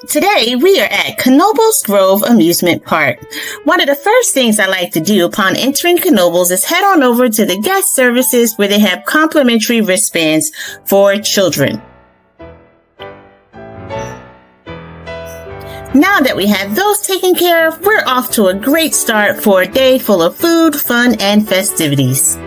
Today, we are at Knoebels Grove Amusement Park. One of the first things I like to do upon entering Knoebels is head on over to the guest services where they have complimentary wristbands for children. Now that we have those taken care of, we're off to a great start for a day full of food, fun, and festivities.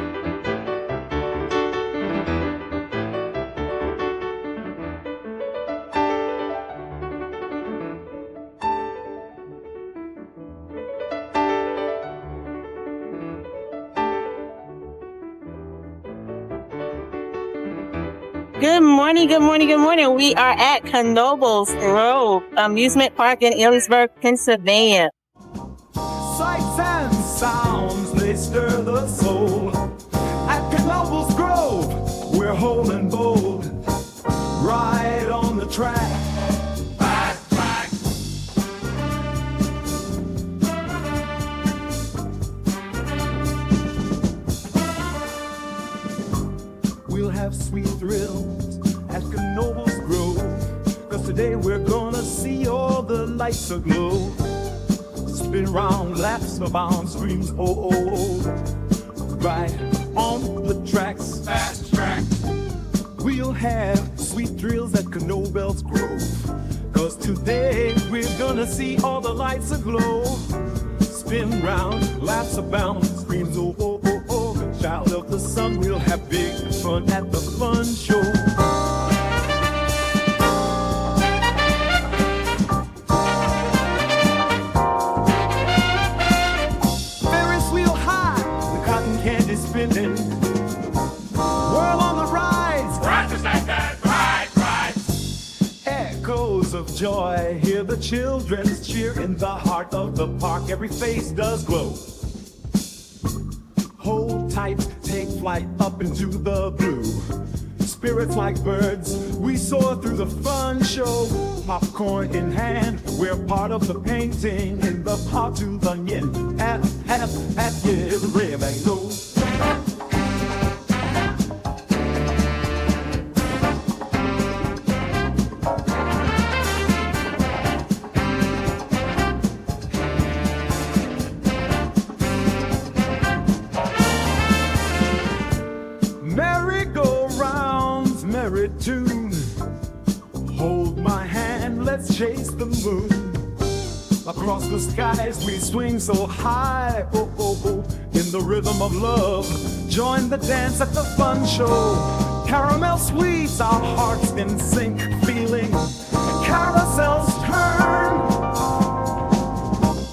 Good morning. We are at Knoebels Grove Amusement Park in Ellisburg, Pennsylvania. Sights and sounds, they stir the soul. At Knoebels Grove, we're holding bold. Right on the track. Fast track. We'll have sweet thrills at Knoebels Grove, 'cause today we're gonna see all the lights aglow. Spin round, laps abound, screams, oh, oh, oh. Right on the tracks, fast track. We'll have sweet thrills at Knoebels Grove, 'cause today we're gonna see all the lights aglow. Spin round, laps abound, screams, oh, oh, oh, oh. Child of the sun, we'll have big fun at the fun show. Ferris wheel high, the cotton candy spinning. Whirl on the rides, ride just like that, ride. Echoes of joy, hear the children's cheer in the heart of the park. Every face does glow. Hold tight, take flight up into the blue. Spirits like birds, we soar through the fun show. Popcorn in hand, we're part of the painting. In the pot to the yin, at yeah, the red man goes. Merry-go-rounds, merry tune. Hold my hand, let's chase the moon. Across the skies we swing so high, oh, oh, oh. In the rhythm of love, join the dance at the fun show. Caramel sweets, our hearts in sync, feeling carousels turn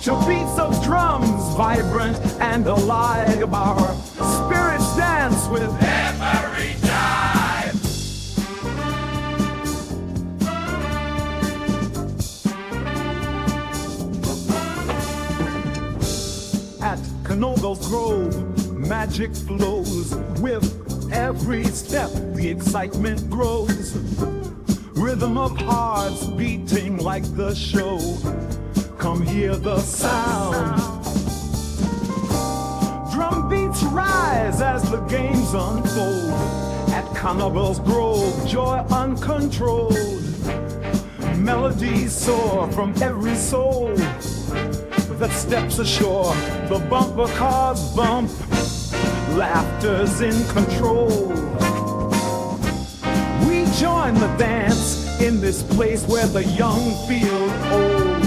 to beats of drums, vibrant and alive. Our spirits dance with every jive. At Knoebels Grove, magic flows. With every step, the excitement grows. Rhythm of hearts beating like the show. Come hear the sound. Drum beats rise as the games unfold. At Knoebels Grove, joy uncontrolled. Melodies soar from every soul that steps ashore. The bumper cars bump, laughter's in control. We join the dance in this place where the young feel old.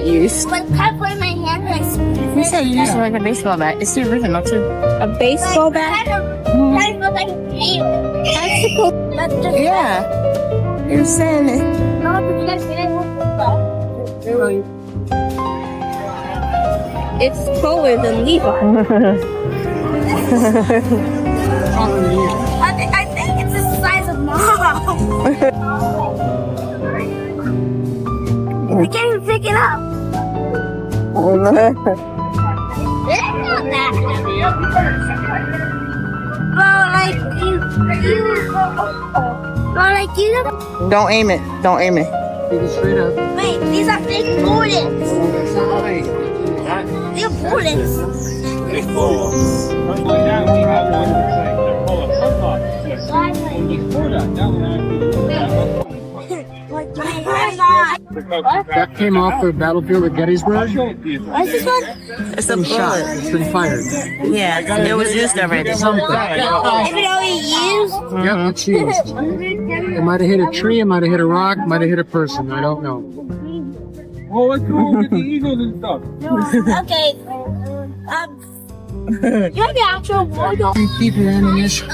Use. But can I put my hand like you said you used like a baseball bat. It's the original too. A baseball bat? That's cool. Yeah. You're saying it. No, it's taller than Levi. I think it's the size of Mom. I can't even pick it up. It's not that. But like you. Don't aim it. Don't aim it. Wait, these are fake bullets. They're bullets. That came off the battlefield of Gettysburg. What's this one? It's a bullet. It's been fired. Yeah, it was used already. Something. If it already used? Yep, it's used. It might have hit a tree, it might have hit a rock, might have hit a person. I don't know. Well, let's go get the eagles and stuff. Okay. You have the actual warrior. Keep your ammunition.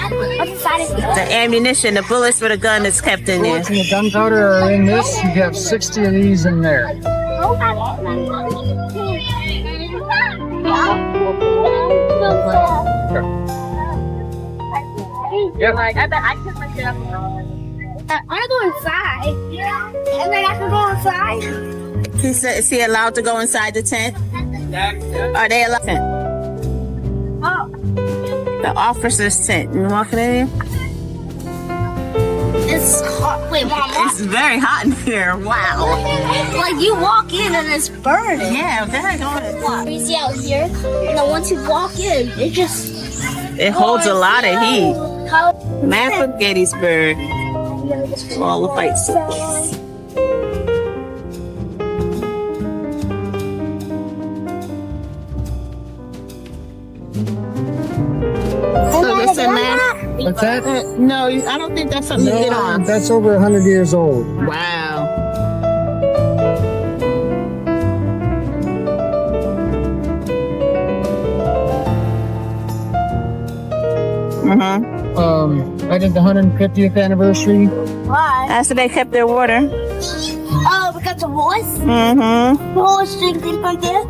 The ammunition, the bullets for the gun is kept in there. Bullets and the gunpowder are in this. You have 60 of these in there. Yeah, like I bet I can pick it up. I go inside. And then I can go inside. Is he allowed to go inside the tent? Are they allowed? Oh. The officer's tent. You walking in here? It's hot. Wait, Mom. It's very hot in here. Wow. Like you walk in and it's burning. Yeah, that going. Crazy out here. And then once you walk in, It holds a lot of heat. Map of Gettysburg. All the fights. So this a map? What's that? No, I don't think that's something you get on. That's over 100 years old. Wow. I did the 150th anniversary. Why? After they kept their water. Oh, because of voice? Mm-hmm. Voice drinking like this?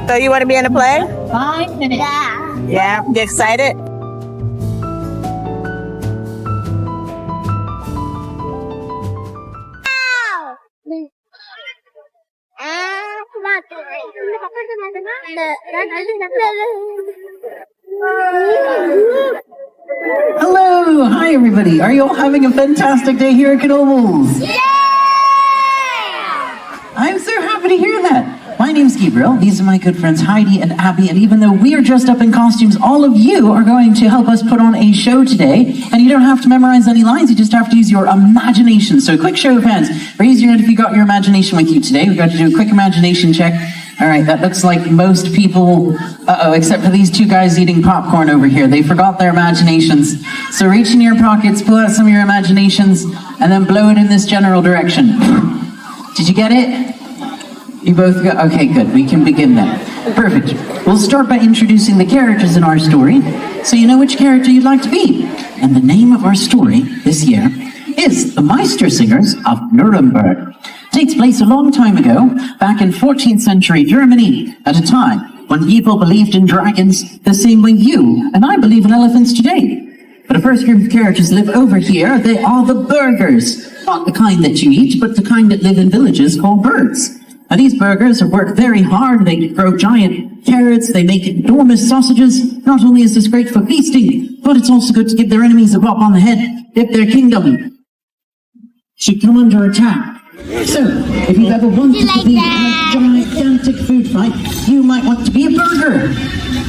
So you want to be in the play? 5 minutes. Yeah. Yeah. You excited? Hello! Hi, everybody. Are you all having a fantastic day here at Knoebels? Yeah! I'm so happy to hear that. My name's Gabriel. These are my good friends Heidi and Abby. And even though we are dressed up in costumes, all of you are going to help us put on a show today. And you don't have to memorize any lines. You just have to use your imagination. So quick show of hands. Raise your hand if you got your imagination with you today. We've got to do a quick imagination check. All right, that looks like most people, except for these two guys eating popcorn over here. They forgot their imaginations. So reach in your pockets, pull out some of your imaginations, and then blow it in this general direction. Did you get it? You both got, okay, good. We can begin then. Perfect. We'll start by introducing the characters in our story, so you know which character you'd like to be. And the name of our story this year is The Meistersingers of Nuremberg. It takes place a long time ago, back in 14th century Germany, at a time when people believed in dragons the same way you and I believe in elephants today. But the first group of characters live over here. They are the burghers. Not the kind that you eat, but the kind that live in villages called birds. Now, these burgers are worked very hard. They grow giant carrots. They make enormous sausages. Not only is this great for feasting, but it's also good to give their enemies a bop on the head if their kingdom should come under attack. So, if you've ever wanted to be in a gigantic food fight, you might want to be a burger.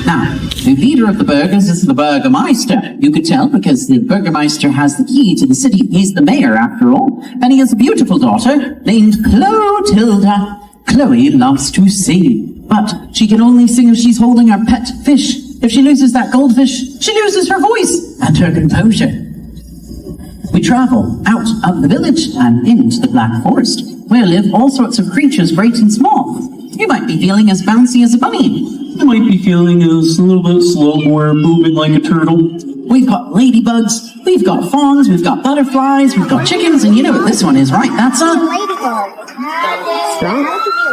Now, the leader of the burgers is the Burgermeister. You could tell because the Burgermeister has the key to the city. He's the mayor, after all. And he has a beautiful daughter named Clotilda. Chloe loves to sing, but she can only sing if she's holding her pet fish. If she loses that goldfish, she loses her voice and her composure. We travel out of the village and into the Black Forest, where live all sorts of creatures, great and small. You might be feeling as bouncy as a bunny. You might be feeling as a little bit slow or moving like a turtle. We've got ladybugs, we've got fawns, we've got butterflies, we've got chickens, and you know what this one is, right? That's a...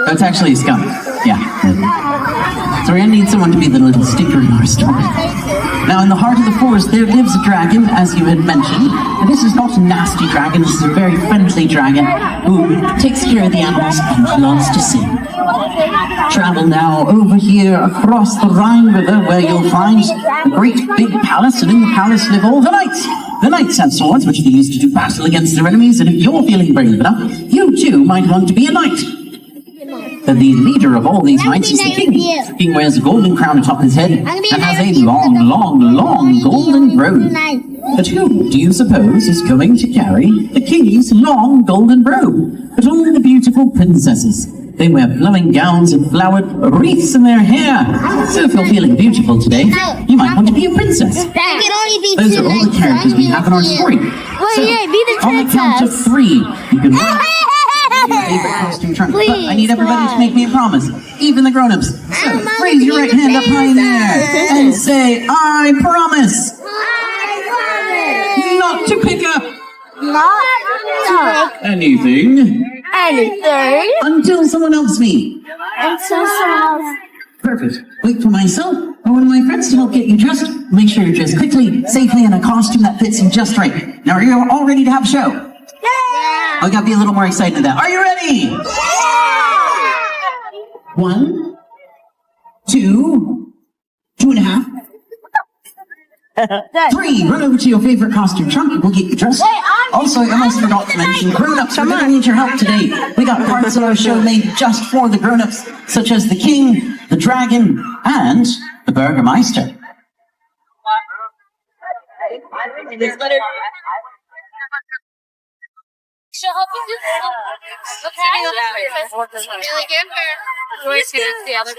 That's actually a skunk. Yeah. So we're going to need someone to be the little stinker in our story. Now, in the heart of the forest, there lives a dragon, as you had mentioned. And this is not a nasty dragon, this is a very friendly dragon who takes care of the animals and loves to sing. Travel now over here across the Rhine River, where you'll find a great big palace, and in the palace live all the knights. The knights have swords, which they use to do battle against their enemies, and if you're feeling brave enough, you too might want to be a knight. The leader of all these knights is the king. The king wears a golden crown atop his head and has a long golden robe. But who do you suppose is going to carry the king's long golden robe? But only the beautiful princesses. They wear flowing gowns and flowered wreaths in their hair. So if you're feeling beautiful today, you might want to be a princess. Those are all the characters we have in our story. So, on the count of 3, you can your favorite costume trunk. But I need everybody to make me a promise, even the grown-ups. So raise your right hand up high in the air and say, I promise. Not to pick up anything until someone helps me. Perfect. Wait for myself or one of my friends to help get you dressed. Make sure you're dressed quickly, safely in a costume that fits you just right. Now, are you all ready to have a show? I gotta be a little more excited than that. Are you ready? 1, 2, 2.5. 3, run over to your favorite costume trunk. We'll get you dressed. Also, I almost forgot to mention, grown-ups, we're gonna need your help today. We got parts of our show made just for the grown-ups, such as the king, the dragon, and the Burgermeister. She'll help you do that. What's really good for Joyce to the other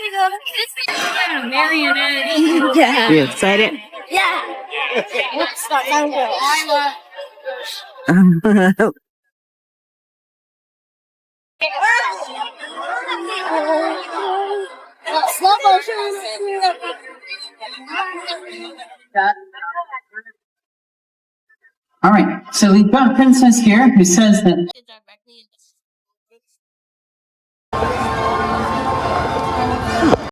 marionette. Yeah. You excited? Yeah. What's that sound good? Slow motion. All right, so we've got a princess here who says that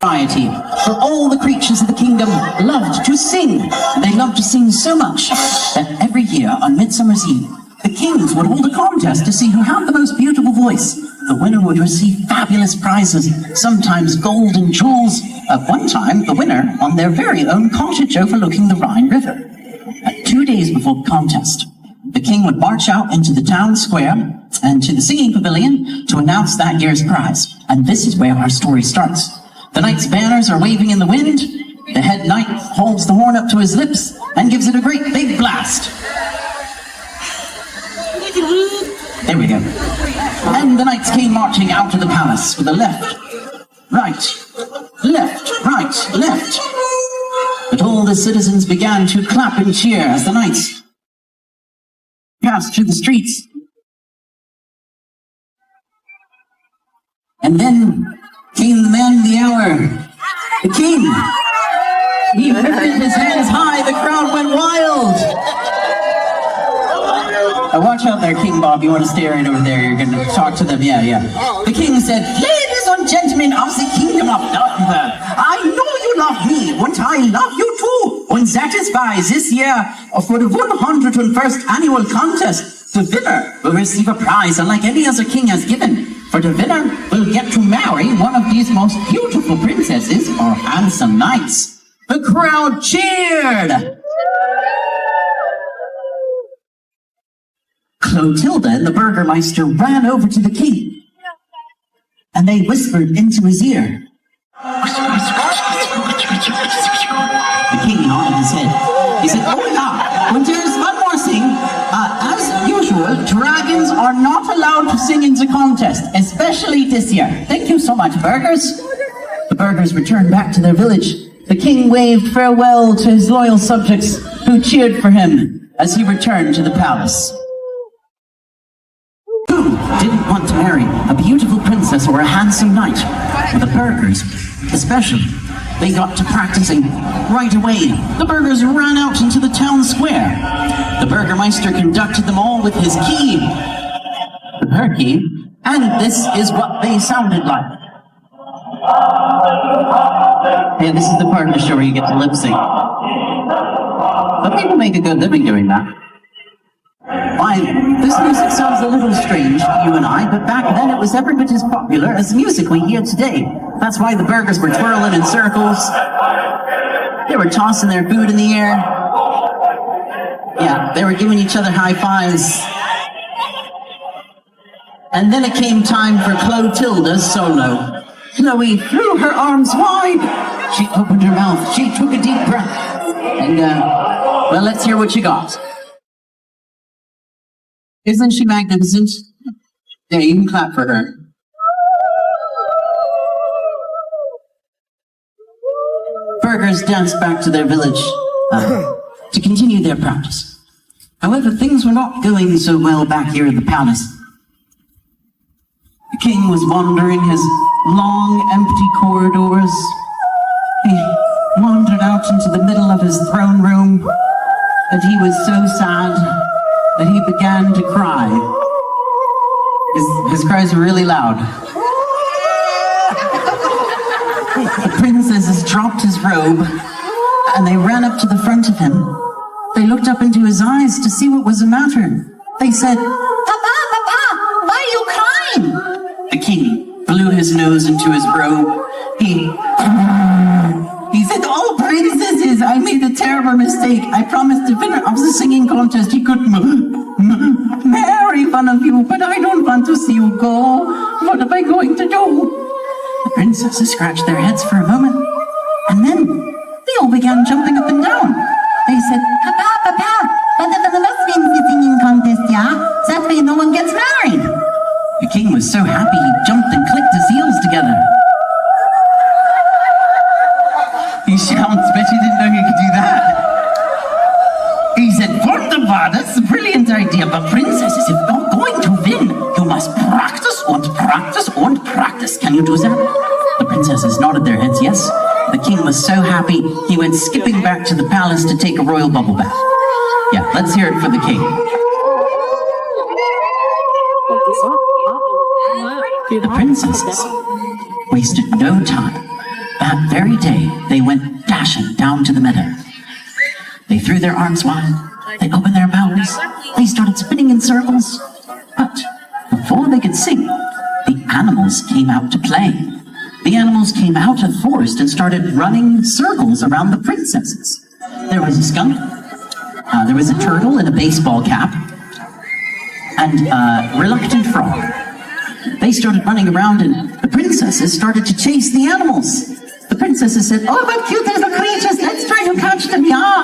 variety, for all the creatures of the kingdom loved to sing. They loved to sing so much that every year on Midsummer's Eve, the kings would hold a contest to see who had the most beautiful voice. The winner would receive fabulous prizes, sometimes gold and jewels. At one time, the winner on their very own cottage overlooking the Rhine River. 2 days before the contest, the king would march out into the town square and to the singing pavilion to announce that year's prize. And this is where our story starts. The knight's banners are waving in the wind. The head knight holds the horn up to his lips and gives it a great big blast. There we go. And the knights came marching out of the palace with a left, right, left. But all the citizens began to clap and cheer as the knights passed through the streets. And then came the man of the hour, the king. He lifted his hands high, the crowd went wild. Now watch out there, King Bob, you want to stay right over there, you're going to talk to them, yeah. The king said, ladies and gentlemen of the kingdom of Knoebels, I know you love me, and I love you too. And that is why this year, for the 101st annual contest, the winner will receive a prize unlike any other king has given. For the winner will get to marry one of these most beautiful princesses or handsome knights. The crowd cheered. Clotilda and the Burgermeister ran over to the king, and they whispered into his ear. The king nodded his head. He said, "Oh yeah, well, there's one more thing. As usual, dragons are not allowed to sing in the contest, especially this year. Thank you so much, burghers." The burghers returned back to their village. The king waved farewell to his loyal subjects who cheered for him as he returned to the palace. Who didn't want to marry a beautiful princess or a handsome knight? The burghers, especially. They got to practicing right away. The burghers ran out into the town square. The Burgermeister conducted them all with his key, her key, and this is what they sounded like. Hey, this is the part of the show where you get to lip sync. But people make a good living doing that. Why, this music sounds a little strange to you and I, but back then it was every bit as popular as the music we hear today. That's why the burghers were twirling in circles. They were tossing their food in the air. Yeah, they were giving each other high fives. And then it came time for Clotilda's solo. Chloe threw her arms wide. She opened her mouth. She took a deep breath. And, well, let's hear what she got. Isn't she magnificent? There, you can clap for her. Burghers danced back to their village to continue their practice. However, things were not going so well back here at the palace. The king was wandering his long, empty corridors. He wandered out into the middle of his throne room, and he was so sad that he began to cry. His cries were really loud. The princesses dropped his robe, and they ran up to the front of him. They looked up into his eyes to see what was the matter. They said, "Papa, Papa, why are you crying?" The king blew his nose into his robe. He said, "Oh, princesses, I made a terrible mistake. I promised the winner of the singing contest he could marry one of you, but I don't want to see you go. What am I going to do?" The princesses scratched their heads for a moment, and then they all began jumping up and down. They said, "Papa, Papa, but the winner wins the singing contest, yeah? That way no one gets married." The king was so happy he jumped and clicked his heels together. He shouts, bet you didn't know you could do that. He said, "Wunderbar, that's a brilliant idea, but princesses, if you're going to win, you must practice and practice and practice. Can you do that?" The princesses nodded their heads yes. The king was so happy, he went skipping back to the palace to take a royal bubble bath. Yeah, let's hear it for the king. The princesses wasted no time. That very day, they went dashing down to the meadow. They threw their arms wide, they opened their mouths, they started spinning in circles. But before they could sing, the animals came out to play. The animals came out of the forest and started running circles around the princesses. There was a skunk, there was a turtle in a baseball cap, and a reluctant frog. They started running around and the princesses started to chase the animals. The princesses said, "Oh, what cute little creatures, let's try to catch them, yeah."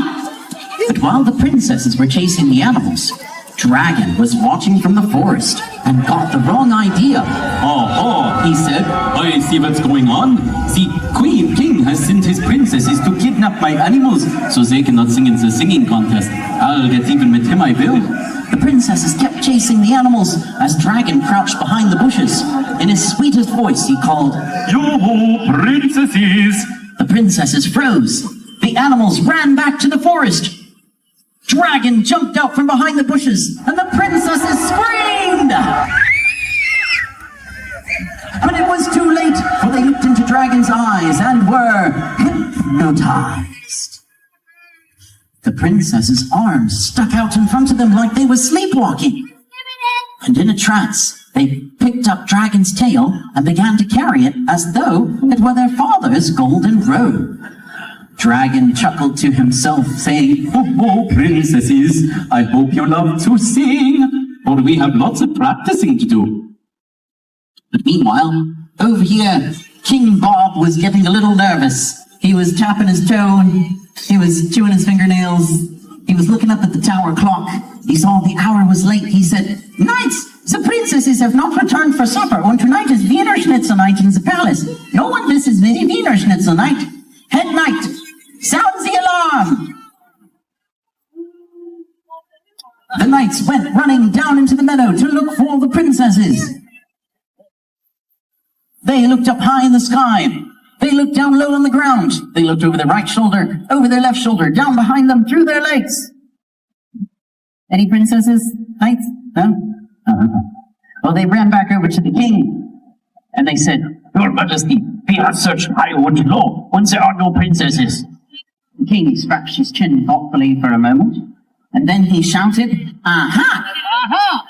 But while the princesses were chasing the animals, Dragon was watching from the forest and got the wrong idea. Oh, he said, "I see what's going on. The king has sent his princesses to kidnap my animals so they cannot sing in the singing contest. I'll get even with him, I will." The princesses kept chasing the animals as Dragon crouched behind the bushes. In his sweetest voice, he called, "Yo, princesses!" The princesses froze. The animals ran back to the forest. Dragon jumped out from behind the bushes, and the princesses screamed! But it was too late, for they looked into Dragon's eyes and were hypnotized. The princesses' arms stuck out in front of them like they were sleepwalking. And in a trance, they picked up Dragon's tail and began to carry it as though it were their father's golden robe. Dragon chuckled to himself, saying, Oh, princesses, I hope you love to sing, for we have lots of practicing to do. But meanwhile, over here, King Bob was getting a little nervous. He was tapping his toe, and he was chewing his fingernails. He was looking up at the tower clock. He saw the hour was late. He said, Knights, the princesses have not returned for supper, and tonight is Wiener Schnitzel night in the palace. No one misses Wiener Schnitzel night. Head knight, sound the alarm! The knights went running down into the meadow to look for the princesses. They looked up high in the sky. They looked down low on the ground. They looked over their right shoulder, over their left shoulder, down behind them, through their legs. Any princesses? Knights? No? Well, they ran back over to the king, and they said, Your Majesty, we have searched high and low, and there are no princesses. The king scratched his chin thoughtfully for a moment, and then he shouted, Aha! Aha!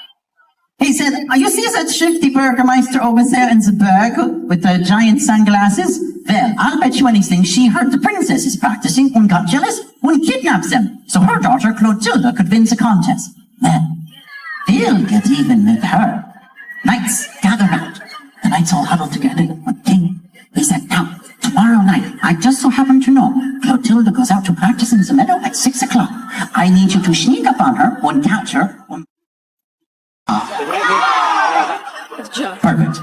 He said, You see that shifty burgermeister over there in the burg with the giant sunglasses? Well, I'll bet you anything she heard the princesses practicing and got jealous and kidnapped them, so her daughter Clotilda could win the contest. Well, we'll get even with her. Knights, gather round. The knights all huddled together. The king, he said, Now, tomorrow night, I just so happen to know Clotilda goes out to practice in the meadow at 6 o'clock. I need you to sneak up on her and catch her. Perfect.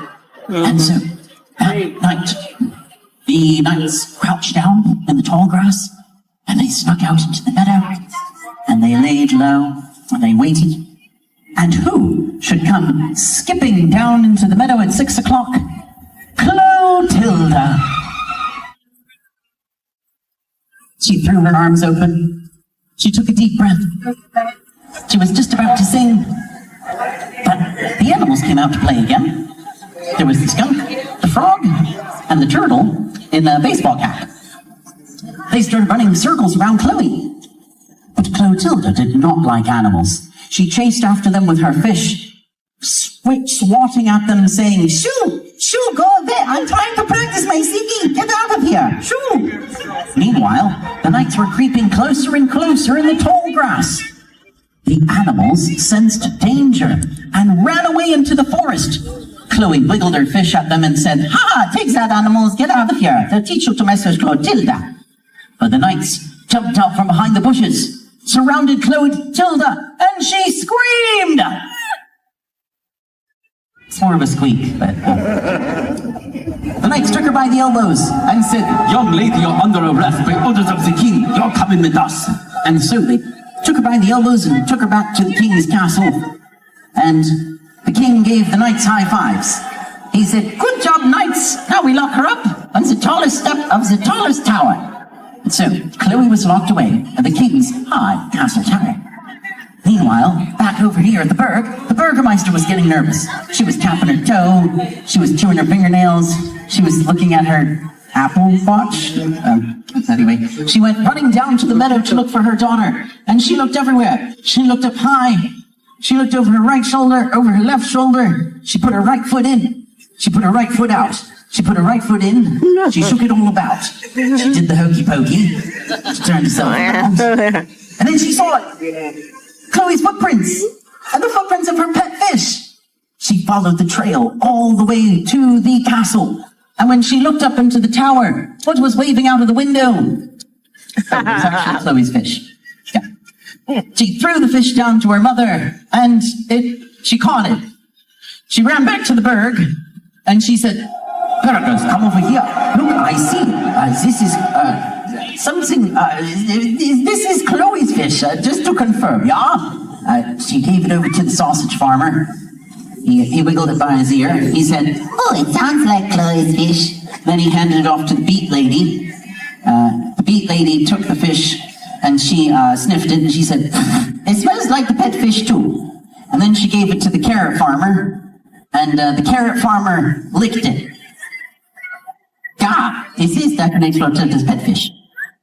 And so, that night, the knights crouched down in the tall grass, and they snuck out into the meadow, and they laid low, and they waited. And who should come skipping down into the meadow at 6 o'clock? Clotilda. She threw her arms open. She took a deep breath. She was just about to sing, but the animals came out to play again. There was the skunk, the frog, and the turtle in a baseball cap. They started running circles around Chloe. But Clotilda did not like animals. She chased after them with her fish, swatting at them, saying, Shoo! Shoo, go there! I'm trying to practice my singing! Get out of here! Shoo! Meanwhile, the knights were creeping closer and closer in the tall grass. The animals sensed danger and ran away into the forest. Chloe wiggled her fish at them and said, Ha! Take that, animals! Get out of here! They'll teach you to mess with Clotilda. But the knights jumped out from behind the bushes, surrounded Clotilda, and she screamed! It's more of a squeak, but... The knights took her by the elbows and said, Young lady, you're under arrest by orders of the king. You're coming with us. And so they took her by the elbows and took her back to the king's castle. And the king gave the knights high fives. He said, Good job, knights! Now we lock her up on the tallest step of the tallest tower. And so Chloe was locked away at the king's high castle tower. Meanwhile, back over here at the burg, the burgermeister was getting nervous. She was tapping her toe, she was chewing her fingernails, she was looking at her Apple Watch. Anyway, she went running down to the meadow to look for her daughter, and she looked everywhere. She looked up high. She looked over her right shoulder, over her left shoulder. She put her right foot in. She put her right foot out. She put her right foot in. She shook it all about. She did the hokey pokey. She turned herself around. And then she saw it. Chloe's footprints. And the footprints of her pet fish. She followed the trail all the way to the castle. And when she looked up into the tower, what was waving out of the window? That was actually Chloe's fish. Yeah. She threw the fish down to her mother, and she caught it. She ran back to the burg, and she said, Burgers, come over here. Look, I see. This is something. This is Chloe's fish, just to confirm, yeah? She gave it over to the sausage farmer. He wiggled it by his ear. He said, Oh, it sounds like Chloe's fish. Then he handed it off to the beet lady. The beet lady took the fish, and she sniffed it, and she said, It smells like the pet fish, too. And then she gave it to the carrot farmer, and the carrot farmer licked it. Ah, this is definitely Clotilda's pet fish.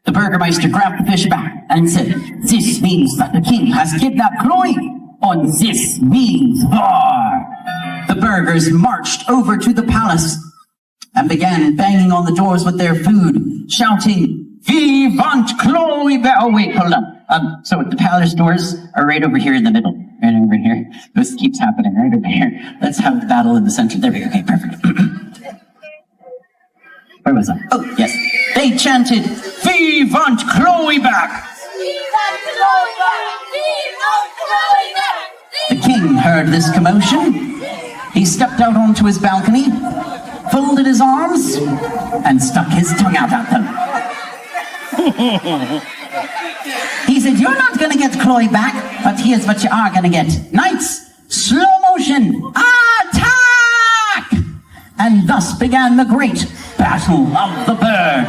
The burgermeister grabbed the fish back and said, This means that the king has kidnapped Chloe, and this means war. The The burghers marched over to the palace and began banging on the doors with their food, shouting, "Vivant Chloe!" Oh, wait, hold on. So the palace doors are right over here in the middle. Right over here. This keeps happening right over here. Let's have the battle in the center. There we go. Okay, perfect. Where was I? Oh, yes. They chanted, "Vivant Chloe back!" The king heard this commotion. He stepped out onto his balcony, folded his arms, and stuck his tongue out at them. He said, "You're not going to get Chloe back, but here's what you are going to get. Knights, slow motion, attack!" And thus began the great Battle of the Bird.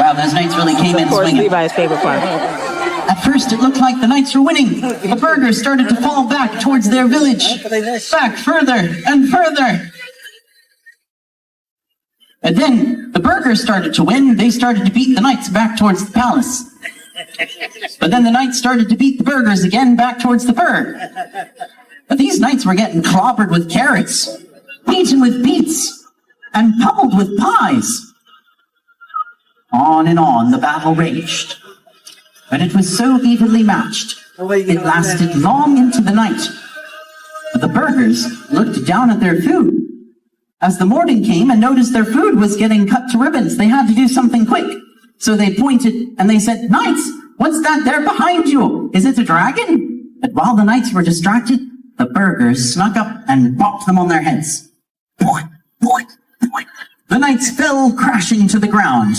Wow, those knights really came in swinging. Levi's favorite part. At first, it looked like the knights were winning. The burghers started to fall back towards their village. Back further and further. And then the burghers started to win. They started to beat the knights back towards the palace. But then the knights started to beat the burghers again back towards the burg. But these knights were getting clobbered with carrots, beaten with beets, and pummeled with pies. On and on the battle raged. But it was so evenly matched, it lasted long into the night. But the burghers looked down at their food. As the morning came and noticed their food was getting cut to ribbons, they had to do something quick. So they pointed and they said, "Knights, what's that there behind you? Is it a dragon?" But while the knights were distracted, the burghers snuck up and bopped them on their heads. Boing, boing, boing. The knights fell crashing to the ground.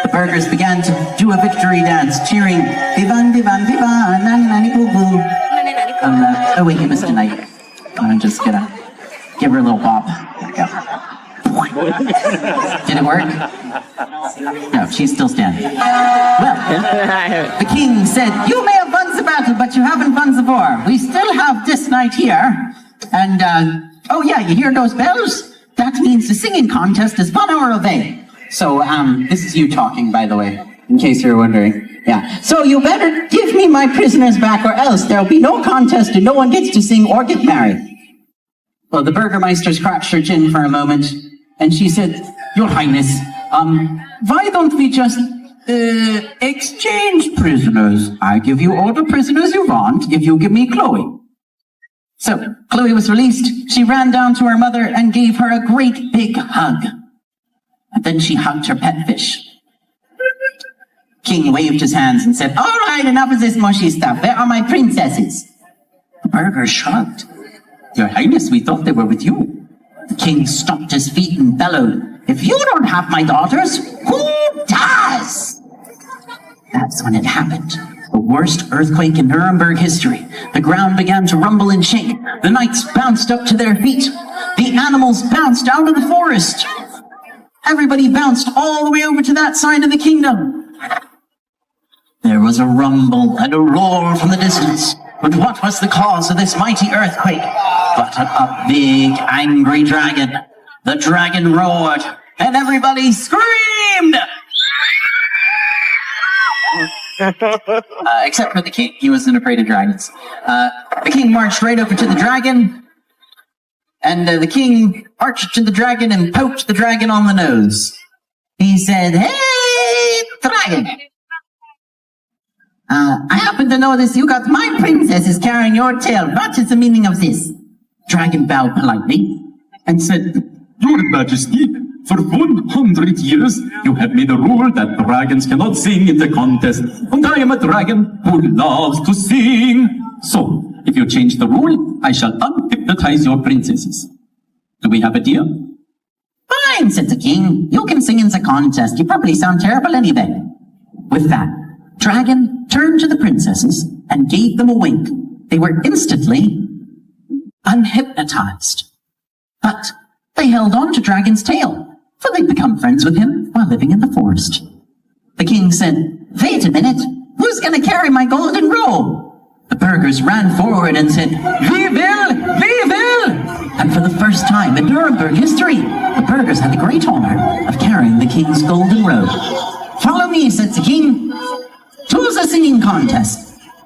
The burghers began to do a victory dance, cheering, "Vivan, vivan, vivan, nani, nani, boo, boo." Oh wait, you missed a knight. I'm just gonna give her a little bop. There we go. Did it work? No, she's still standing. Well, the king said, "You may have won the battle, but you haven't won the war. We still have this knight here. And, oh yeah, you hear those bells? That means the singing contest is 1 hour away." So, this is you talking, by the way, in case you're wondering. Yeah. "So you better give me my prisoners back or else there'll be no contest and no one gets to sing or get married." Well, the Burgermeister scratched her chin for a moment, and she said, "Your Highness, why don't we just, exchange prisoners? I give you all the prisoners you want if you give me Chloe." So, Chloe was released. She ran down to her mother and gave her a great big hug. And then she hugged her pet fish. King waved his hands and said, "All right, enough of this mushy stuff. Where are my princesses?" The burgher shrugged. "Your Highness, we thought they were with you." The king stomped his feet and bellowed, "If you don't have my daughters, who does?" That's when it happened. The worst earthquake in Nuremberg history. The ground began to rumble and shake. The knights bounced up to their feet. The animals bounced out of the forest. Everybody bounced all the way over to that side of the kingdom. There was a rumble and a roar from the distance. But what was the cause of this mighty earthquake? But a big, angry dragon. The dragon roared, and everybody screamed! Except for the king. He wasn't afraid of dragons. The king marched right over to the dragon, and the king arched to the dragon and poked the dragon on the nose. He said, "Hey, dragon! I happen to notice you got my princesses carrying your tail. What is the meaning of this?" Dragon bowed politely and said, Your Majesty, for 100 years you have made a rule that dragons cannot sing in the contest, and I am a dragon who loves to sing. So, if you change the rule, I shall unhypnotize your princesses. Do we have a deal? "Fine," said the king. "You can sing in the contest. You probably sound terrible anyway." With that, Dragon turned to the princesses and gave them a wink. They were instantly unhypnotized. But they held on to Dragon's tail, for they'd become friends with him while living in the forest. The king said, "Wait a minute, who's going to carry my golden robe?" The burghers ran forward and said, "We will! We will!" And for the first time in Nuremberg history, the burghers had the great honor of carrying the king's golden robe. "Follow me," said the king, "to the singing contest.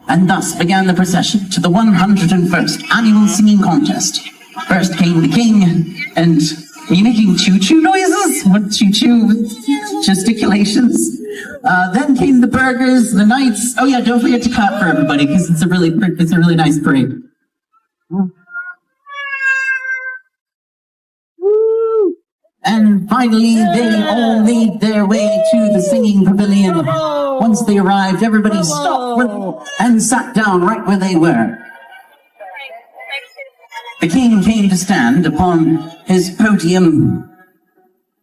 And thus began the procession to the 101st annual singing contest. First came the king, and are you making choo-choo noises? What choo-choo gesticulations? Then came the burghers, the knights. Oh yeah, don't forget to clap for everybody, because it's a really nice parade. And finally, they all made their way to the singing pavilion. Once they arrived, everybody stopped and sat down right where they were. The king came to stand upon his podium.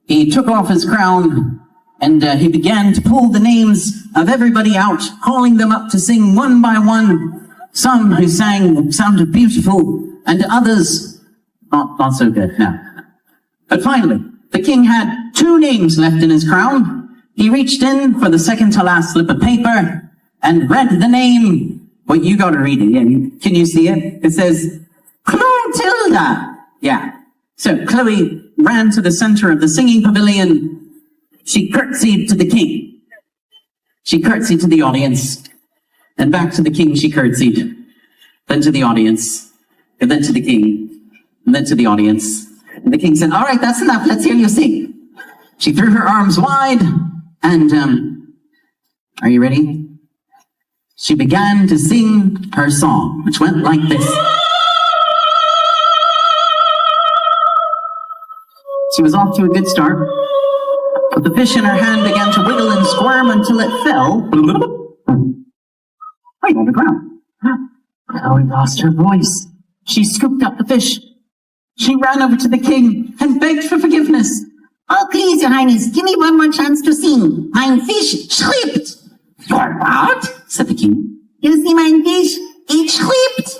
He took off his crown, and he began to pull the names of everybody out, calling them up to sing one by one. Some who sang sounded beautiful, and others not so good, no. But finally, the king had 2 names left in his crown. He reached in for the second to last slip of paper and read the name. Well, you got to read it. Yeah, can you see it? It says, Clotilda. Yeah. So Chloe ran to the center of the singing pavilion. She curtsied to the king. She curtsied to the audience. And back to the king she curtsied. Then to the audience. And then to the king. And then to the audience. And the king said, all right, that's enough. Let's hear you sing. She threw her arms wide and, are you ready? She began to sing her song, which went like this. She was off to a good start, but the fish in her hand began to wiggle and squirm until it fell right on the ground. Chloe lost her voice. She scooped up the fish. She ran over to the king and begged for forgiveness. Oh, please, your highness, give me one more chance to sing. Mein fish slipped. Your what? Said the king. You see mein fish? It slipped.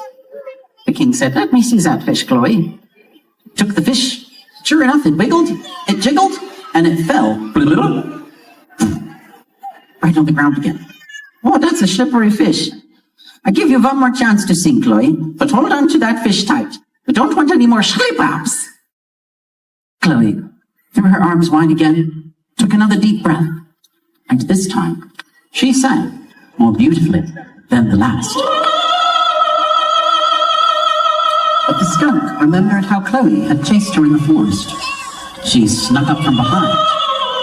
The king said, let me see that fish, Chloe. Took the fish. Sure enough, it wiggled, it jiggled, and it fell. Right on the ground again. Oh, that's a slippery fish. I give you one more chance to sing, Chloe, but hold on to that fish tight. We don't want any more slip-ups. Chloe threw her arms wide again, took another deep breath, and this time she sang more beautifully than the last. But the skunk remembered how Chloe had chased her in the forest. She snuck up from behind,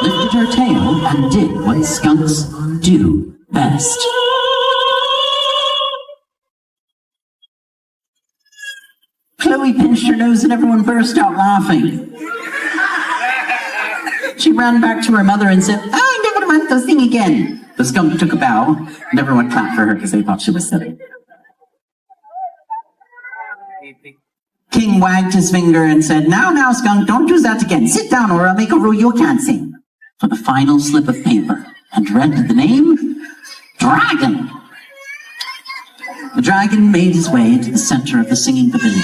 lifted her tail, and did what skunks do best. Chloe pinched her nose and everyone burst out laughing. She ran back to her mother and said, I never want to sing again. The skunk took a bow, and everyone clapped for her because they thought she was silly. King wagged his finger and said, now, skunk, don't do that again. Sit down or I'll make a rule you can't sing. For the final slip of paper, and read the name, Dragon. The dragon made his way into the center of the singing pavilion.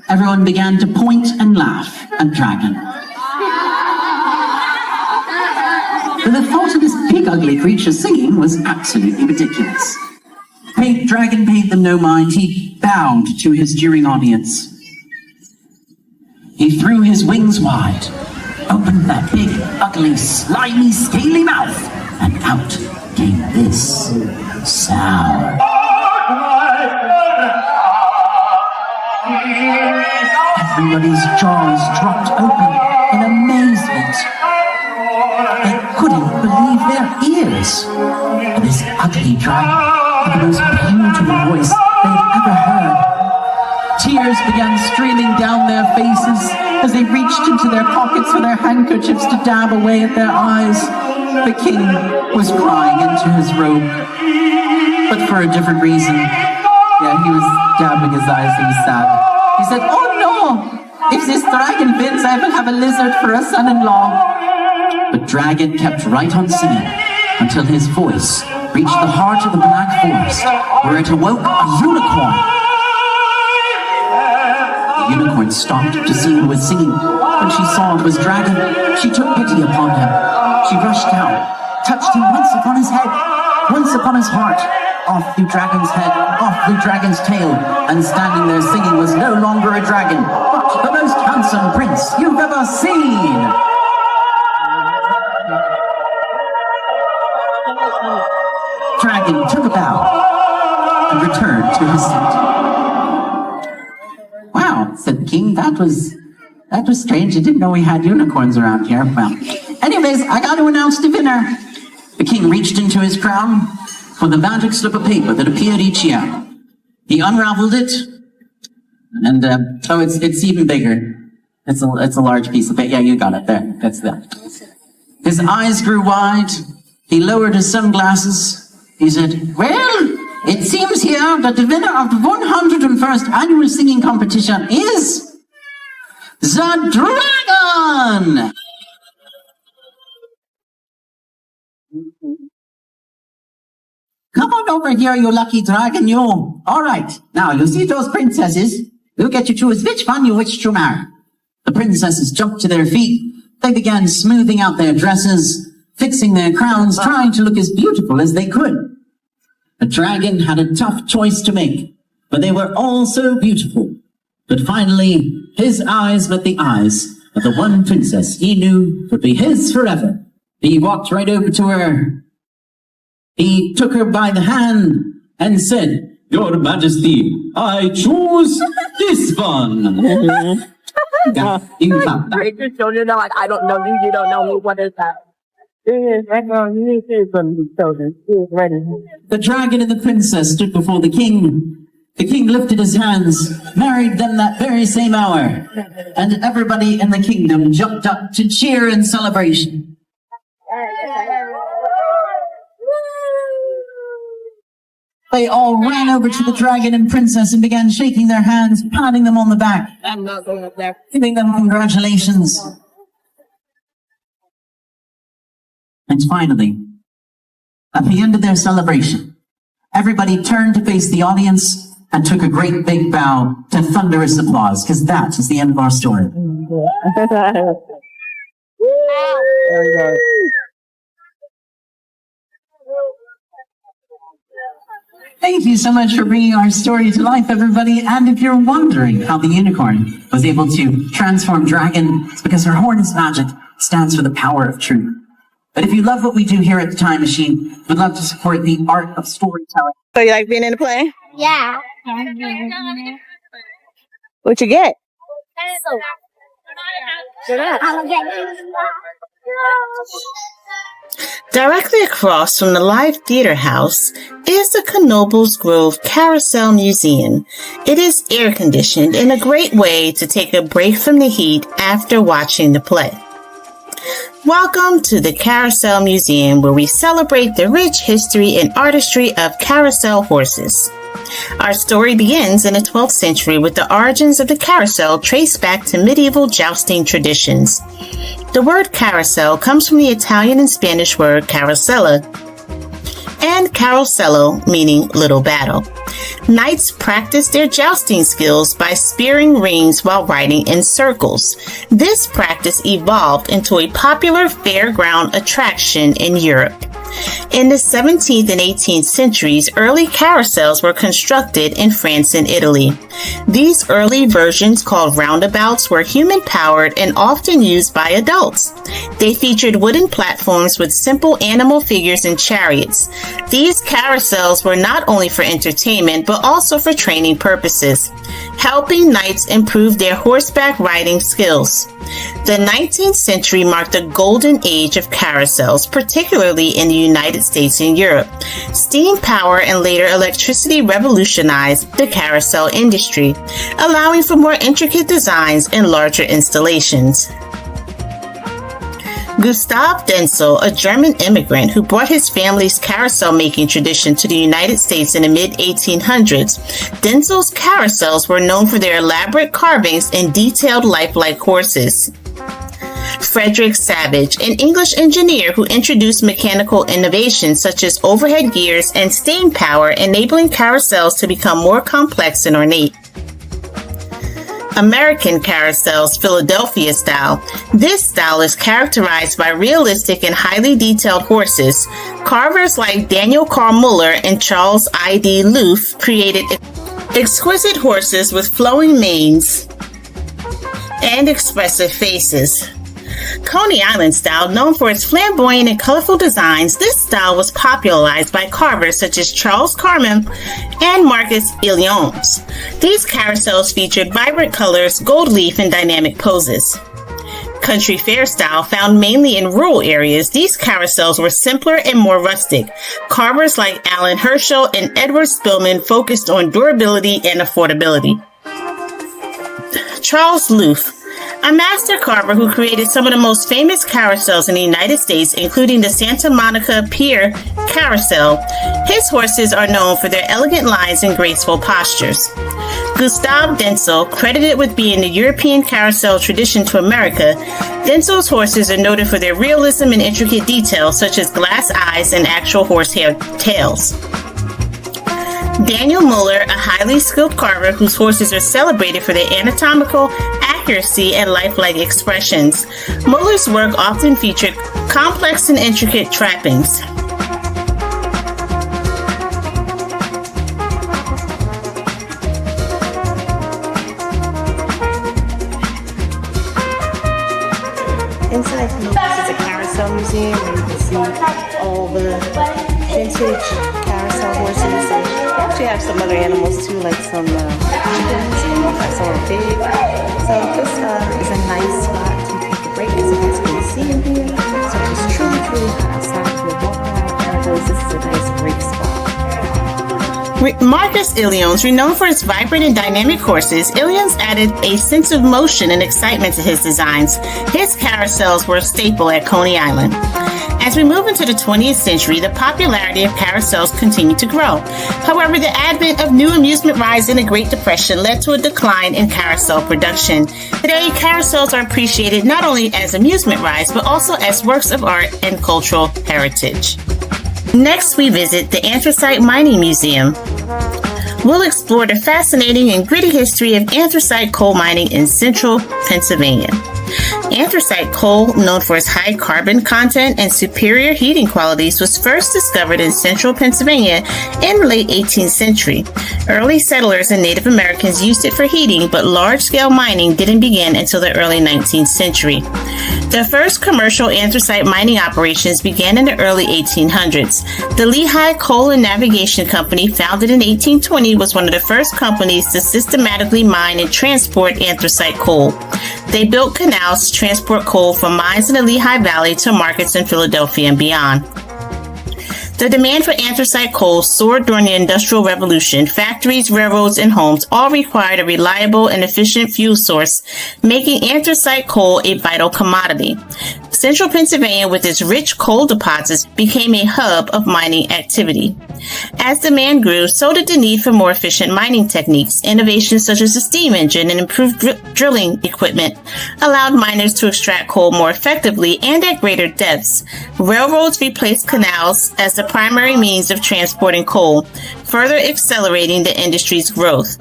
Everyone began to point and laugh at Dragon. But the thought of this big ugly creature singing was absolutely ridiculous. Dragon paid them no mind. He bowed to his jeering audience. He threw his wings wide, opened that big, ugly, slimy, scaly mouth, and out came this sound. Everybody's jaws dropped open in amazement. They couldn't believe their ears. This ugly dragon had the most beautiful voice they'd ever heard. Tears began streaming down their faces as they reached into their pockets for their handkerchiefs to dab away at their eyes. The king was crying into his robe, but for a different reason. Yeah, he was dabbing his eyes, he was sad. He said, oh no, if this dragon wins, I will have a lizard for a son-in-law. But Dragon kept right on singing until his voice reached the heart of the Black Forest, where it awoke a unicorn. The unicorn stopped to see who was singing. When she saw it was Dragon, she took pity upon him. She rushed down, touched him once upon his head, once upon his heart. Off flew Dragon's head, off flew Dragon's tail, and standing there singing was no longer a dragon, but the most handsome prince you've ever seen. Dragon took a bow, returned to his seat. Wow, said the king, that was strange. I didn't know we had unicorns around here. Well, anyways, I got to announce the winner. The king reached into his crown for the magic slip of paper that appeared each year. He unraveled it, and it's even bigger. It's a large piece of paper. Yeah, you got it. There, that's that. His eyes grew wide. He lowered his sunglasses. He said, well, it seems here that the winner of the 101st annual singing competition is the dragon! Come on over here, you lucky dragon, you. All right, now, you see those princesses? You'll get to choose which one you wish to marry. The princesses jumped to their feet. They began smoothing out their dresses, fixing their crowns, trying to look as beautiful as they could. The dragon had a tough choice to make, but they were all so beautiful. But finally, his eyes met the eyes of the one princess he knew would be his forever. He walked right over to her. He took her by the hand and said, Your Majesty, I choose this one. Yeah, you can clap that. Just so you know, like, I don't know you, you don't know me. What is that? The dragon and the princess stood before the king. The king lifted his hands, married them that very same hour, and everybody in the kingdom jumped up to cheer in celebration. They all ran over to the dragon and princess and began shaking their hands, patting them on the back, I'm not going up there. giving them congratulations. And finally, at the end of their celebration, everybody turned to face the audience and took a great big bow to thunderous applause, because that is the end of our story. Thank you so much for bringing our story to life, everybody. And if you're wondering how the unicorn was able to transform dragon, it's because her horn is magic, stands for the power of truth. But if you love what we do here at the Time Machine, we'd love to support the art of storytelling. So you like being in the play? Yeah. What you get? I'll get Directly across from the Live Theater House is the Knoebels Grove Carousel Museum. It is air-conditioned in a great way to take a break from the heat after watching the play. Welcome to the Carousel Museum, where we celebrate the rich history and artistry of carousel horses. Our story begins in the 12th century with the origins of the carousel traced back to medieval jousting traditions. The word carousel comes from the Italian and Spanish word carosella and carosello, meaning little battle. Knights practiced their jousting skills by spearing rings while riding in circles. This practice evolved into a popular fairground attraction in Europe. In the 17th and 18th centuries, early carousels were constructed in France and Italy. These early versions, called roundabouts, were human-powered and often used by adults. They featured wooden platforms with simple animal figures and chariots. These carousels were not only for entertainment, but also for training purposes, helping knights improve their horseback riding skills. The 19th century marked the golden age of carousels, particularly in the United States and Europe. Steam power and later electricity revolutionized the carousel industry, allowing for more intricate designs and larger installations. Gustav Denzel, a German immigrant who brought his family's carousel making tradition to the United States in the mid-1800s, Denzel's carousels were known for their elaborate carvings and detailed lifelike horses. Frederick Savage, an English engineer who introduced mechanical innovations such as overhead gears and steam power, enabling carousels to become more complex and ornate. American carousels, Philadelphia style. This style is characterized by realistic and highly detailed horses. Carvers like Daniel Carl Muller and Charles I.D. Loof created exquisite horses with flowing manes and expressive faces. Coney Island style, known for its flamboyant and colorful designs, this style was popularized by carvers such as Charles Carman and Marcus Ilions. These carousels featured vibrant colors, gold leaf, and dynamic poses. Country fair style, found mainly in rural areas, these carousels were simpler and more rustic. Carvers like Alan Herschel and Edward Spillman focused on durability and affordability. Charles Loof, a master carver who created some of the most famous carousels in the United States, including the Santa Monica Pier Carousel. His horses are known for their elegant lines and graceful postures. Gustav Denzel, credited with being the European carousel tradition to America, Denzel's horses are noted for their realism and intricate details, such as glass eyes and actual horsehair tails. Daniel Muller, a highly skilled carver whose horses are celebrated for their anatomical accuracy and lifelike expressions. Muller's work often featured complex and intricate trappings. Inside Knoebels is a Carousel Museum where you can see all the vintage carousel horses. And they actually have some other animals too, like some chickens and some are big. So this is a nice spot to take a break, as you guys can see in here. So it's truly hot outside. We'll walk around Knoebels. This is a nice break spot. Marcus Ilions, renowned for his vibrant and dynamic horses, Ilions added a sense of motion and excitement to his designs. His carousels were a staple at Coney Island. As we move into the 20th century, the popularity of carousels continued to grow. However, the advent of new amusement rides in the Great Depression led to a decline in carousel production. Today, carousels are appreciated not only as amusement rides, but also as works of art and cultural heritage. Next, we visit the Anthracite Mining Museum. We'll explore the fascinating and gritty history of anthracite coal mining in central Pennsylvania. Anthracite coal, known for its high carbon content and superior heating qualities, was first discovered in central Pennsylvania in the late 18th century. Early settlers and Native Americans used it for heating, but large-scale mining didn't begin until the early 19th century. The first commercial anthracite mining operations began in the early 1800s. The Lehigh Coal and Navigation Company, founded in 1820, was one of the first companies to systematically mine and transport anthracite coal. They built canals to transport coal from mines in the Lehigh Valley to markets in Philadelphia and beyond. The demand for anthracite coal soared during the Industrial Revolution. Factories, railroads, and homes all required a reliable and efficient fuel source, making anthracite coal a vital commodity. Central Pennsylvania, with its rich coal deposits, became a hub of mining activity. As demand grew, so did the need for more efficient mining techniques. Innovations such as the steam engine and improved drilling equipment allowed miners to extract coal more effectively and at greater depths. Railroads replaced canals as the primary means of transporting coal, further accelerating the industry's growth.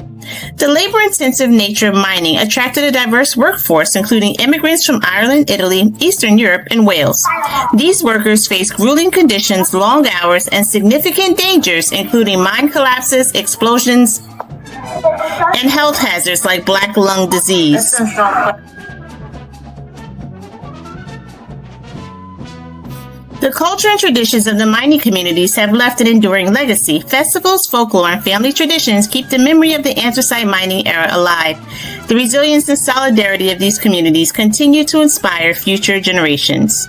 The labor-intensive nature of mining attracted a diverse workforce, including immigrants from Ireland, Italy, Eastern Europe, and Wales. These workers faced grueling conditions, long hours, and significant dangers, including mine collapses, explosions, and health hazards like black lung disease. The culture and traditions of the mining communities have left an enduring legacy. Festivals, folklore, and family traditions keep the memory of the anthracite mining era alive. The resilience and solidarity of these communities continue to inspire future generations.